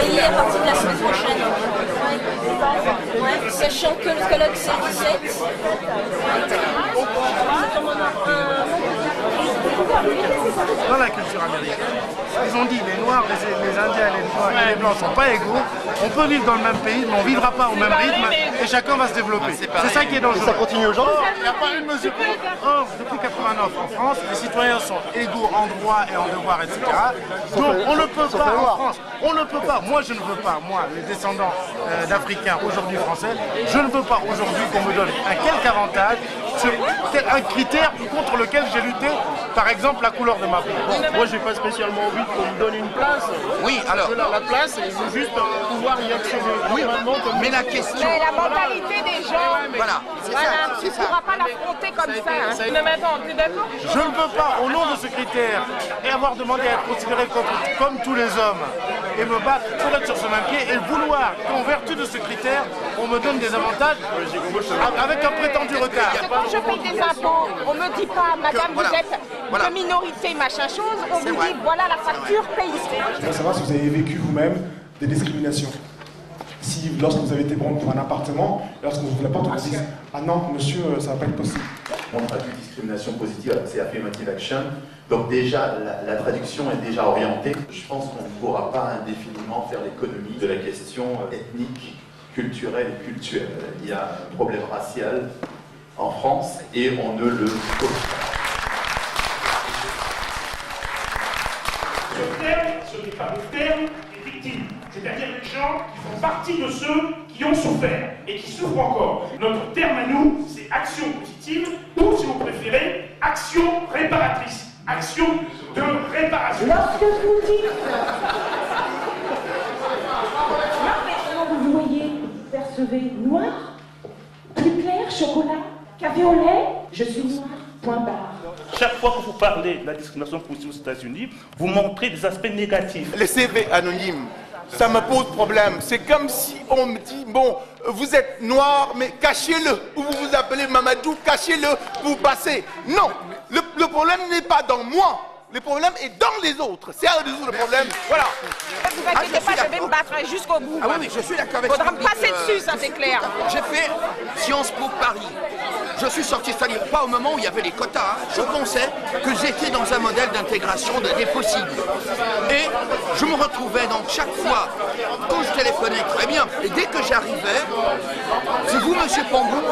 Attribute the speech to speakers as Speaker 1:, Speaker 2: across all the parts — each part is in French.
Speaker 1: pays à partir de la semaine prochaine. Ouais. Sachant que le colloque c'est le 17.
Speaker 2: Dans la culture américaine, ils ont dit les Noirs, les Indiens et les Blancs ne sont pas égaux. On peut vivre dans le même pays, mais on ne vivra pas au même rythme et chacun va se développer. C'est ça qui est dangereux.
Speaker 3: Et ça continue aujourd'hui.
Speaker 2: Il n'y a pas une mesure. Or, depuis 89 en France, les citoyens sont égaux en droit et en devoir, etc. Donc on ne peut pas en France. On ne peut pas. Moi, je ne veux pas. Moi, les descendants d'Africains, aujourd'hui français, je ne veux pas aujourd'hui qu'on me donne un quelque avantage. C'est un critère contre lequel j'ai lutté, par exemple la couleur de ma peau.
Speaker 3: Moi, j'ai pas spécialement envie qu'on me donne une place.
Speaker 4: Oui, alors.
Speaker 3: La place, il faut juste pouvoir y accéder.
Speaker 4: Oui, mais la question.
Speaker 5: Mais la mentalité des gens,
Speaker 4: Voilà, c'est ça.
Speaker 5: tu ne pourras pas l'affronter comme ça. Hein.
Speaker 6: Non mais attends, t'es d'accord?
Speaker 2: Je ne peux pas, au nom de ce critère, et avoir demandé à être considéré comme tous les hommes, et me battre pour être sur ce même pied, et vouloir qu'en vertu de ce critère, on me donne des avantages avec un prétendu retard.
Speaker 5: Parce que quand je paye des impôts, on ne me dit pas, madame,
Speaker 4: voilà.
Speaker 5: vous êtes
Speaker 4: Voilà.
Speaker 5: de minorité, machin chose, on
Speaker 4: C'est
Speaker 5: vous
Speaker 4: vrai.
Speaker 5: dit, voilà la facture payée.
Speaker 7: Je voudrais savoir si vous avez vécu vous-même des discriminations. Si lorsque vous avez été bon pour un appartement, lorsque vous ouvrez la porte, on vous dit « Ah non, monsieur, ça ne va pas être possible ».
Speaker 8: On traduit discrimination positive, c'est affirmative action. Donc déjà, la traduction est déjà orientée. Je pense qu'on ne pourra pas indéfiniment faire l'économie de la question ethnique, culturelle et culturelle. Il y a un problème racial en France et on ne le cause pas.
Speaker 9: Ce n'est pas le terme des victimes, c'est-à-dire les gens qui font partie de ceux qui ont souffert et qui souffrent encore. Notre terme à nous, c'est action positive ou, si vous préférez, action réparatrice. Action de réparation.
Speaker 10: Lorsque vous dites... Maintenant, vous voyez, vous percevez noir, plus clair, chocolat, café au lait, je suis noir, point barre.
Speaker 9: Chaque fois que vous parlez de la discrimination positive aux États-Unis, vous montrez des aspects négatifs.
Speaker 11: Les CV anonymes, ça me pose problème. C'est comme si on me dit, bon, vous êtes noir, mais cachez-le. Ou vous vous appelez Mamadou, cachez-le pour passer. Non, le problème n'est pas dans moi. Le problème est dans les autres. C'est à résoudre le problème. Voilà.
Speaker 5: Ne vous inquiétez pas, je vais me battre jusqu'au bout.
Speaker 4: Ah oui, mais je suis d'accord avec
Speaker 5: Faudra
Speaker 4: vous.
Speaker 5: me passer dessus, ça c'est clair.
Speaker 4: J'ai fait Sciences Po Paris. Je suis sorti, c'est-à-dire pas au moment où il y avait les quotas. Hein. Je pensais que j'étais dans un modèle d'intégration des possibles. Et je me retrouvais donc chaque fois quand je téléphonais très bien. Et dès que j'arrivais, c'est vous, monsieur Pambou?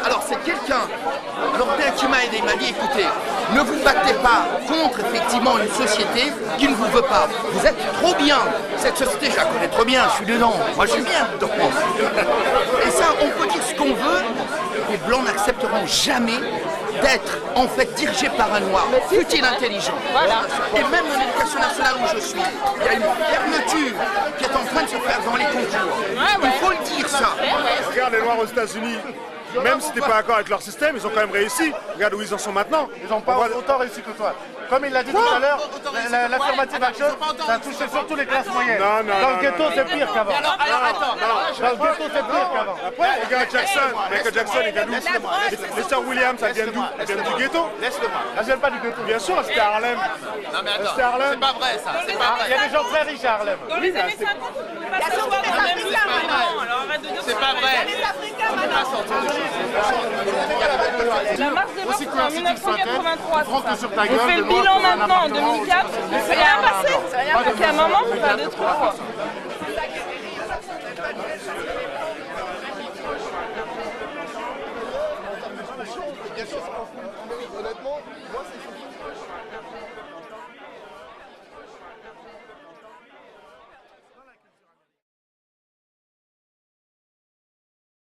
Speaker 4: Alors c'est quelqu'un. Alors dès qu'il m'a aidé, il m'a dit écoutez, ne vous battez pas contre effectivement une société qui ne vous veut pas. Vous êtes trop bien. Cette société, je la connais trop bien, je suis dedans. Moi je suis bien dedans. Et ça, on peut dire ce qu'on veut. Les Blancs n'accepteront jamais d'être en fait dirigés par un Noir, fut-il intelligent. Voilà. Et même dans l'éducation nationale où je suis, il y a une fermeture qui est en train de se faire dans les concours. Il faut le dire ça.
Speaker 3: Regarde les Noirs aux États-Unis. Même si tu n'es pas d'accord avec leur système, ils ont quand même réussi. Regarde où ils en sont maintenant.
Speaker 2: Ils n'ont pas autant réussi que toi. Comme il l'a dit tout à l'heure, l'affirmative action, ça a touché surtout les classes moyennes.
Speaker 3: Non,
Speaker 2: Dans le ghetto, c'est pire qu'avant.
Speaker 4: Attends.
Speaker 2: Dans le ghetto, c'est pire qu'avant.
Speaker 3: Après, regarde Jackson. Michael Jackson, il vient d'où? Les sœurs Williams, ça vient d'où? Elles viennent du ghetto?
Speaker 2: Elles viennent pas du ghetto.
Speaker 3: Bien sûr, c'était à Harlem.
Speaker 4: Non mais attends,
Speaker 3: C'était Harlem.
Speaker 4: c'est pas vrai ça, c'est pas
Speaker 2: Il y
Speaker 4: vrai.
Speaker 2: a des gens très riches à Harlem.
Speaker 6: Dans les années 50, on ne pouvait pas s'asseoir dans le même lit maintenant. Alors arrête de dire
Speaker 4: C'est
Speaker 6: ça.
Speaker 4: pas vrai.
Speaker 6: Les Africains maintenant. La marche des morts, c'était en 1983.
Speaker 2: Prends
Speaker 6: c'est
Speaker 2: sur
Speaker 6: ça.
Speaker 2: ta
Speaker 6: On
Speaker 2: gueule,
Speaker 6: fait le
Speaker 2: de mort
Speaker 6: bilan
Speaker 2: pour un
Speaker 6: maintenant en
Speaker 2: appartement.
Speaker 6: 2004. Il s'est rien passé. Donc à un moment, faut faire des trucs.
Speaker 4: Bien sûr,